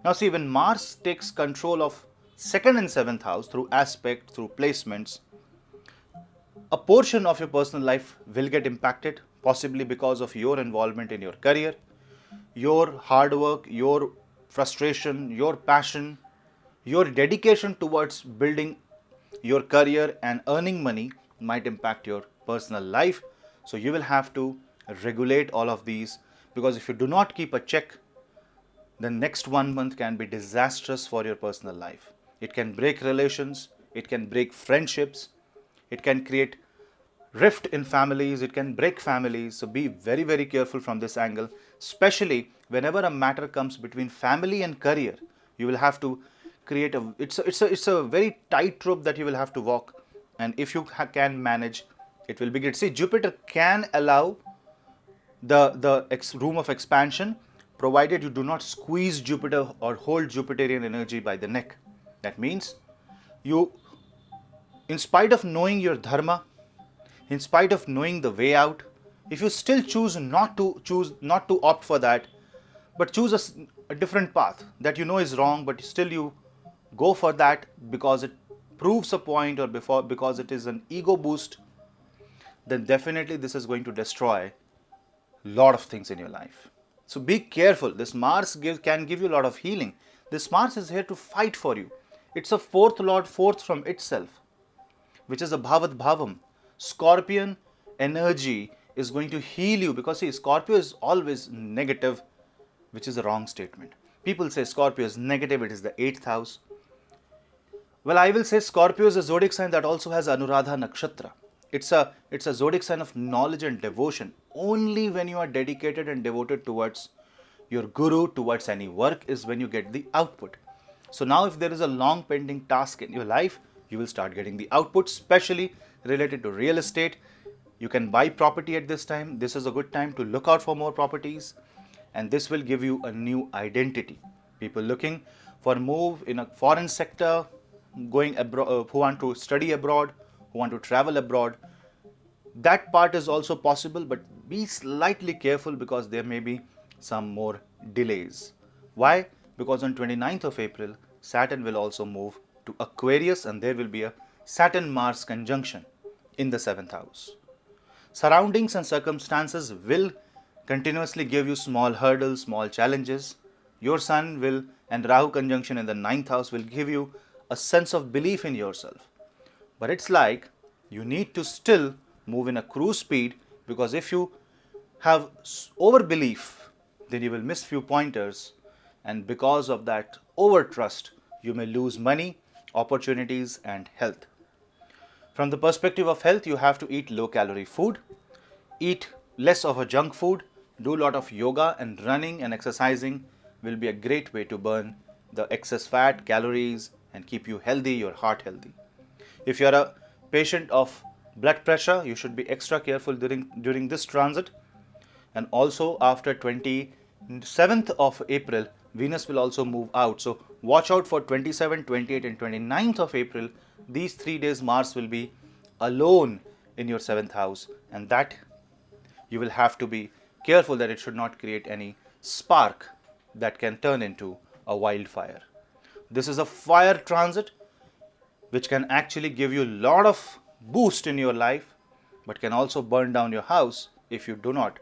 Now see, when Mars takes control of 2nd and 7th house through aspect, through placements, a portion of your personal life will get impacted, possibly because of your involvement in your career, your hard work, your frustration, your passion, your dedication towards building your career and earning money might impact your personal life. So you will have to regulate all of these, because if you do not keep a check, the next 1 month can be disastrous for your personal life. It can break relations, it can break friendships, it can create rift in families, it can break families. So be very, very careful from this angle, especially whenever a matter comes between family and career. You will have to create it's a very tight rope that you will have to walk, and if you can manage, it will be great. See, Jupiter can allow the room of expansion, provided you do not squeeze Jupiter or hold Jupiterian energy by the neck. That means you, in spite of knowing your dharma, in spite of knowing the way out, if you still choose not to opt for that, but choose a different path that you know is wrong, but still you go for that because it proves a point, or because it is an ego boost, then definitely this is going to destroy a lot of things in your life. So be careful. This Mars can give you a lot of healing. This Mars is here to fight for you. It's a fourth lord, fourth from itself, which is a Bhavat Bhavam. Scorpion energy is going to heal you, because see, Scorpio is always negative, which is a wrong statement. People say Scorpio is negative, it is the 8th house. Well, I will say Scorpio is a zodiac sign that also has Anuradha Nakshatra. It's a zodiac sign of knowledge and devotion. Only when you are dedicated and devoted towards your guru, towards any work, is when you get the output. So now if there is a long pending task in your life, you will start getting the output, especially related to real estate. You can buy property at this time. This is a good time to look out for more properties, and this will give you a new identity. People looking for a move in a foreign sector, going abroad, who want to study abroad, who want to travel abroad, that part is also possible, but be slightly careful because there may be some more delays. Why? Because on 29th of April, Saturn will also move to Aquarius, and there will be a Saturn-Mars conjunction in the 7th house. Surroundings and circumstances will continuously give you small hurdles, small challenges. Your Sun will, and Rahu conjunction in the 9th house will give you a sense of belief in yourself. But it's like you need to still move in a cruise speed, because if you have over belief, then you will miss few pointers, and because of that over trust, you may lose money, opportunities and health. From the perspective of health, you have to eat low calorie food, eat less of a junk food, do a lot of yoga, and running and exercising will be a great way to burn the excess fat, calories, and keep you healthy, your heart healthy. If you are a patient of blood pressure, you should be extra careful during this transit. And also after 27th of April, Venus will also move out. So watch out for 27, 28 and 29th of April. These 3 days Mars will be alone in your 7th house, and that you will have to be careful that it should not create any spark that can turn into a wildfire. This is a fire transit which can actually give you a lot of boost in your life, but can also burn down your house if you do not,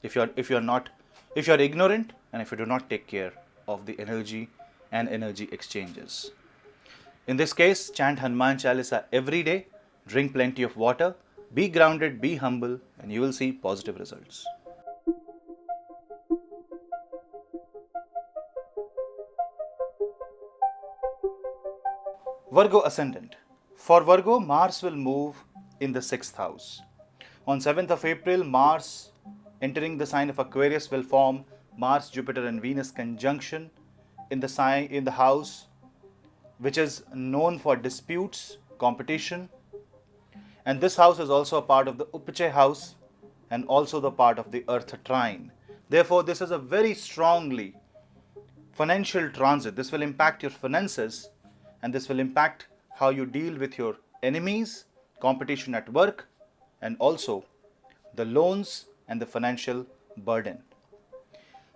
if you're ignorant, and if you do not take care of the energy and energy exchanges. In this case, chant Hanuman Chalisa every day, drink plenty of water, be grounded, be humble, and you will see positive results. Virgo Ascendant. For Virgo, Mars will move in the 6th house. On 7th of April, Mars entering the sign of Aquarius will form Mars, Jupiter and Venus conjunction in the house which is known for disputes, competition, and this house is also a part of the Upachay house and also the part of the Earth trine. Therefore, this is a very strongly financial transit. This will impact your finances, and this will impact how you deal with your enemies, competition at work, and also the loans and the financial burden.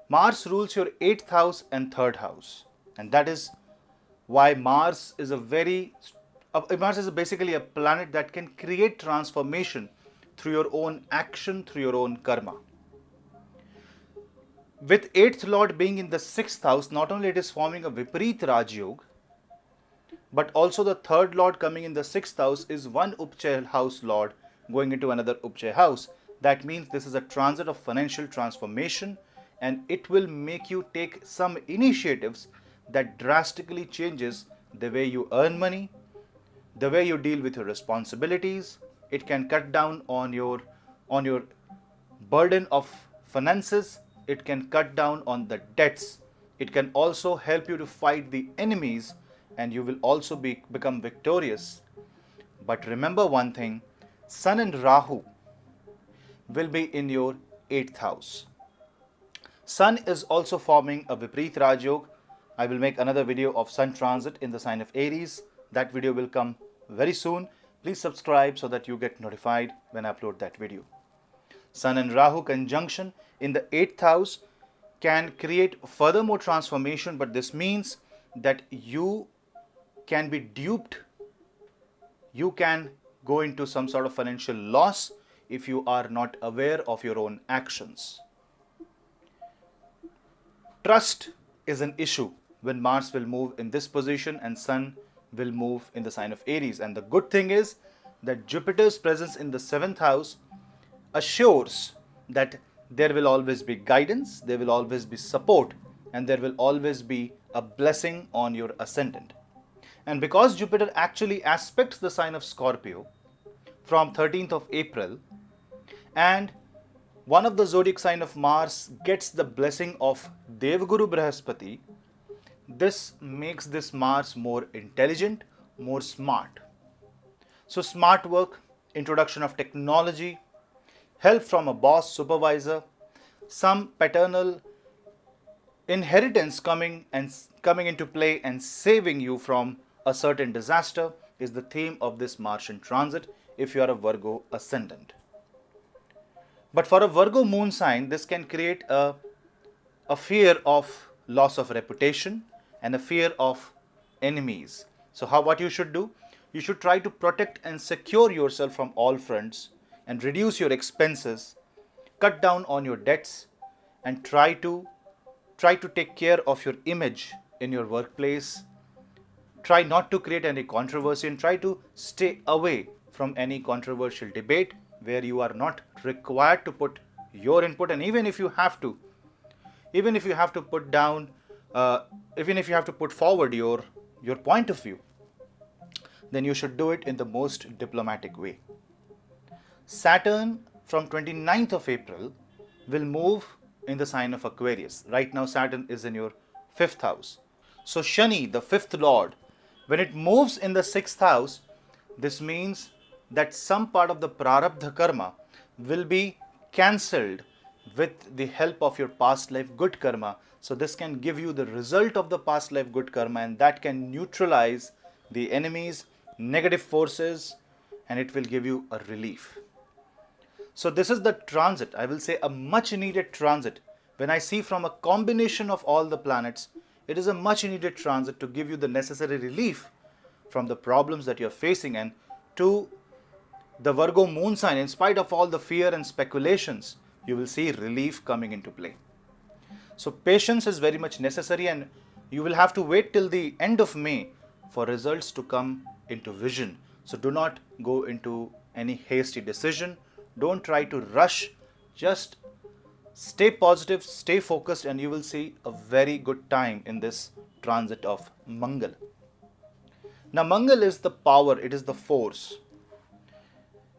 Mars rules your 8th house and 3rd house, and that is why Mars is basically a planet that can create transformation through your own action, through your own karma. With 8th Lord being in the 6th house, not only it is forming a Viparit Raj Yoga, but also the 3rd Lord coming in the 6th house is one Upachay house Lord going into another Upachay house. That means this is a transit of financial transformation, and it will make you take some initiatives that drastically changes the way you earn money, the way you deal with your responsibilities. It can cut down on your burden of finances. It can cut down on the debts. It can also help you to fight the enemies, and you will also become victorious. But remember one thing, Sun and Rahu will be in your 8th house. Sun is also forming a Viparit Raj Yoga. I will make another video of Sun transit in the sign of Aries. That video will come very soon. Please subscribe so that you get notified when I upload that video. Sun and Rahu conjunction in the 8th house can create furthermore transformation, but this means that you can be duped. You can go into some sort of financial loss if you are not aware of your own actions. Trust is an issue when Mars will move in this position and Sun will move in the sign of Aries. And the good thing is that Jupiter's presence in the 7th house assures that there will always be guidance, there will always be support, and there will always be a blessing on your ascendant. And because Jupiter actually aspects the sign of Scorpio from 13th of April, and one of the zodiac sign of Mars gets the blessing of Devguru Brahaspati, this makes this Mars more intelligent, more smart. So smart work, introduction of technology, help from a boss, supervisor, some paternal inheritance coming into play and saving you from a certain disaster is the theme of this Martian transit if you are a Virgo ascendant. But for a Virgo moon sign, this can create a fear of loss of reputation and a fear of enemies. So what you should do? You should try to protect and secure yourself from all fronts and reduce your expenses, cut down on your debts, and try to take care of your image in your workplace. Try not to create any controversy and try to stay away from any controversial debate where you are not required to put your input. And even if you have to put forward your point of view, then you should do it in the most diplomatic way. Saturn from 29th of April will move in the sign of Aquarius. Right now Saturn is in your 5th house. So Shani, the 5th Lord, when it moves in the 6th house, this means that some part of the prarabdha karma will be cancelled with the help of your past life good karma. So this can give you the result of the past life good karma, and that can neutralize the enemies, negative forces, and it will give you a relief. So this is the transit, I will say a much needed transit. When I see from a combination of all the planets, it is a much needed transit to give you the necessary relief from the problems that you're facing. And to the Virgo moon sign, in spite of all the fear and speculations, you will see relief coming into play. So patience is very much necessary, and you will have to wait till the end of May for results to come into vision. So do not go into any hasty decision. Don't try to rush. Just stay positive, stay focused, and you will see a very good time in this transit of Mangal. Now, Mangal is the power, it is the force,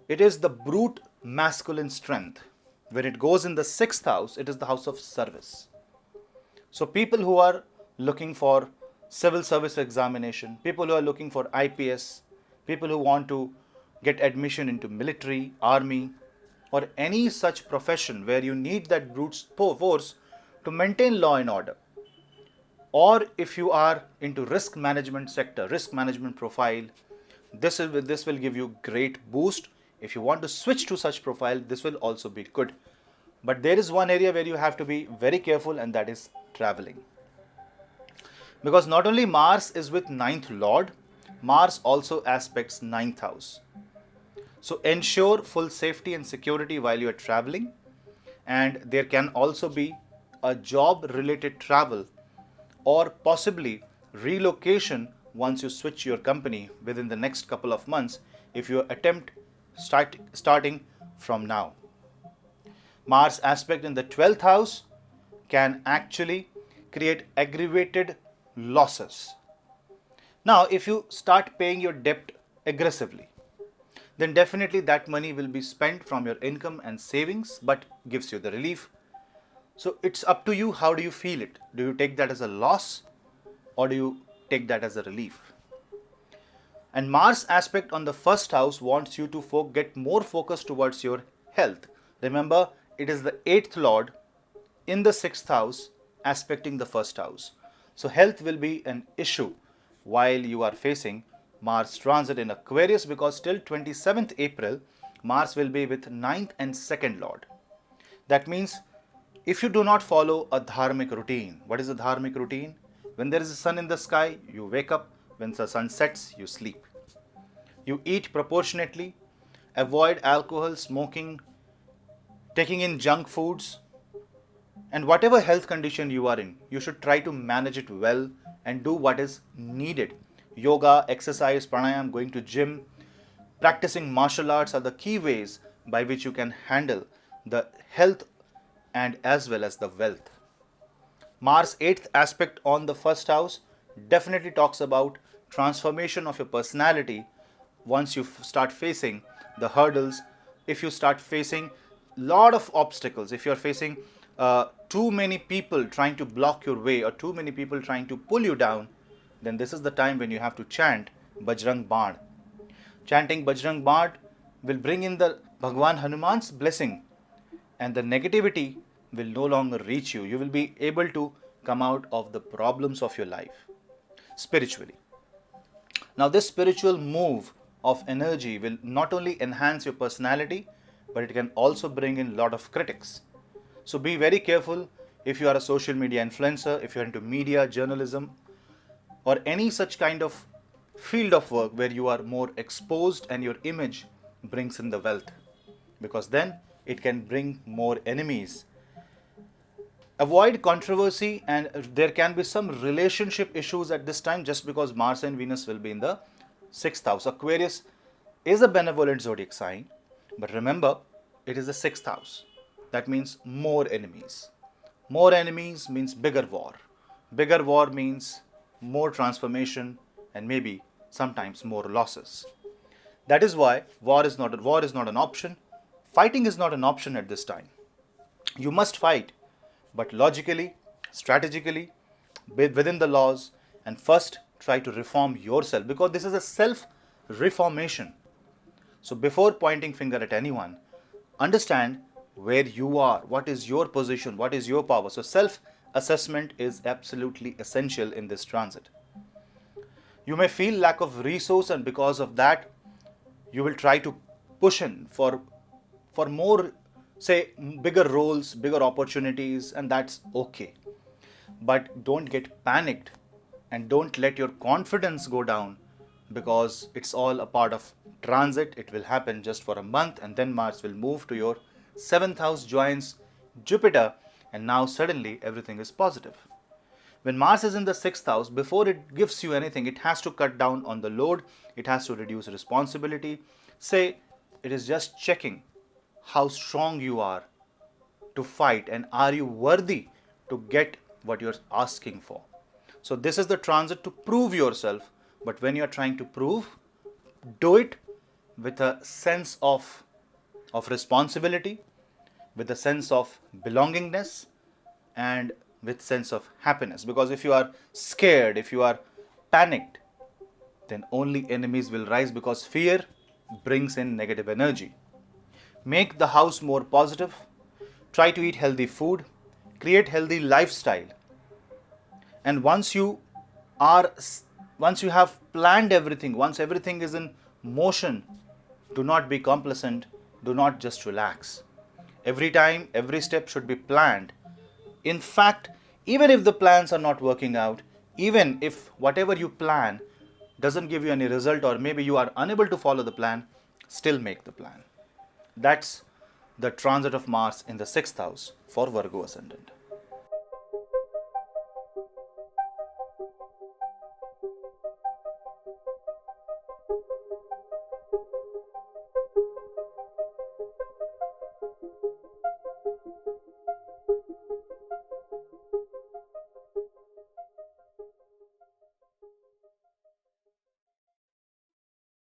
it is the brute masculine strength. When it goes in the sixth house, it is the house of service. So, people who are looking for civil service examination, people who are looking for IPS, people who want to get admission into military, army, or any such profession where you need that brute force to maintain law and order. Or if you are into risk management sector, risk management profile, this will give you great boost. If you want to switch to such profile, this will also be good. But there is one area where you have to be very careful, and that is traveling. Because not only Mars is with ninth lord, Mars also aspects ninth house. So ensure full safety and security while you are traveling, and there can also be a job related travel or possibly relocation once you switch your company within the next couple of months if you attempt starting from now. Mars aspect in the 12th house can actually create aggravated losses. Now, if you start paying your debt aggressively, then definitely that money will be spent from your income and savings, but gives you the relief. So it's up to you, how do you feel it? Do you take that as a loss, or do you take that as a relief? And Mars aspect on the first house wants you to get more focus towards your health. Remember, it is the 8th lord in the 6th house aspecting the first house. So health will be an issue while you are facing Mars transit in Aquarius, because till 27th April, Mars will be with 9th and 2nd lord. That means if you do not follow a dharmic routine, what is a dharmic routine? When there is a sun in the sky, you wake up. When the sun sets, you sleep. You eat proportionately, avoid alcohol, smoking, taking in junk foods, and whatever health condition you are in, you should try to manage it well and do what is needed. Yoga, exercise, pranayam, going to gym, practicing martial arts are the key ways by which you can handle the health and as well as the wealth. Mars 8th aspect on the first house definitely talks about transformation of your personality once you start facing the hurdles. If you start facing lot of obstacles, if you are facing too many people trying to block your way or too many people trying to pull you down, then this is the time when you have to chant Bajrang Baan. Chanting Bajrang Baan will bring in the Bhagwan Hanuman's blessing, and the negativity will no longer reach you. You will be able to come out of the problems of your life spiritually. Now, this spiritual move of energy will not only enhance your personality, but it can also bring in a lot of critics. So be very careful if you are a social media influencer, if you are into media, journalism, or any such kind of field of work where you are more exposed and your image brings in the wealth, because then it can bring more enemies. Avoid controversy, and there can be some relationship issues at this time just because Mars and Venus will be in the 6th house. Aquarius is a benevolent zodiac sign, but remember, it is the 6th house. That means more enemies. More enemies means bigger war. Bigger war means more transformation and maybe sometimes more losses. That is why war is not an option. Fighting is not an option at this time. You must fight, but logically, strategically, within the laws, and first try to reform yourself, because this is a self-reformation. So before pointing finger at anyone, understand where you are, what is your position, what is your power. So self assessment is absolutely essential in this transit. You may feel lack of resource, and because of that you will try to push in for more, say, bigger roles, bigger opportunities, and that's okay. But don't get panicked and don't let your confidence go down, because it's all a part of transit. It will happen just for a month, and then Mars will move to your 7th house, joins Jupiter, and now suddenly everything is positive. When Mars is in the 6th house, before it gives you anything, it has to cut down on the load, it has to reduce responsibility. Say, it is just checking how strong you are to fight, and are you worthy to get what you're asking for. So this is the transit to prove yourself, but when you're trying to prove, do it with a sense of responsibility, with a sense of belongingness, and with sense of happiness. Because if you are scared, if you are panicked, then only enemies will rise, because fear brings in negative energy. Make the house more positive. Try to eat healthy food. Create healthy lifestyle. And once you have planned everything, once everything is in motion, do not be complacent. Do not just relax. Every time, every step should be planned. In fact, even if the plans are not working out, even if whatever you plan doesn't give you any result, or maybe you are unable to follow the plan, still make the plan. That's the transit of Mars in the 6th house for Virgo Ascendant.